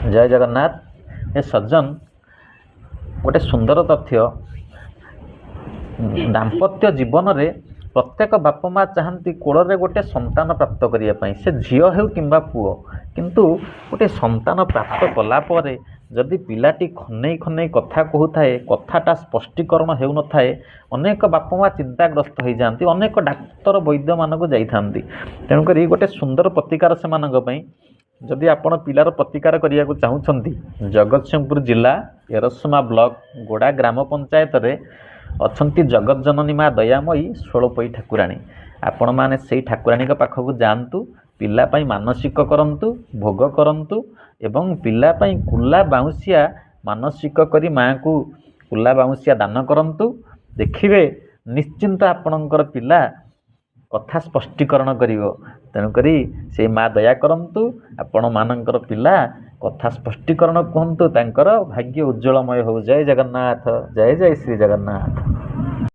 जय जगन्नाथ। ए सज्जन गोटे सुंदर तथ्य दाम्पत्य जीवन रे प्रत्येक बाप माँ चाहती कोଳରେ गोटे संतान प्राप्त करने से झील हो कि पुओ किंतु गोटे संतान प्राप्त कलापर जदि पिलाटी खनै खनै कथा कहूए कथाटा स्पष्टीकरण हो न था अनेक बाप माँ चिंताग्रस्त हो जाती अनेक डाक्तर वैद्य मानक जाती तेणुक गोटे सुंदर प्रतिकार से जदि आपण पिलार प्रतिकार करने को चाहूँगी जगतसिंहपुर जिला एरसमा ब्लॉक गोड़ा ग्राम पंचायत रे अच्छी जगत जननी माँ दयामयी 16 ठाकुराणी आपण मैंने से ठाकुराणी पाखक जातु पिलापाई मानसिक करंतु भोग करंतु एवं पिलापाई कुला बाउंसिया मानसिक करी माँ को कुला बाउंसिया दान करंतु देखिए निश्चिंत आपणकर पिला कथा स्पष्टीकरण करिवो तेणुकरी से माँ दया करंतु आपण मानकर पिला कथा स्पष्टीकरण कहतु तांकर भाग्य उज्जवलमय हो। जय जगन्नाथ। जय जय श्री जगन्नाथ।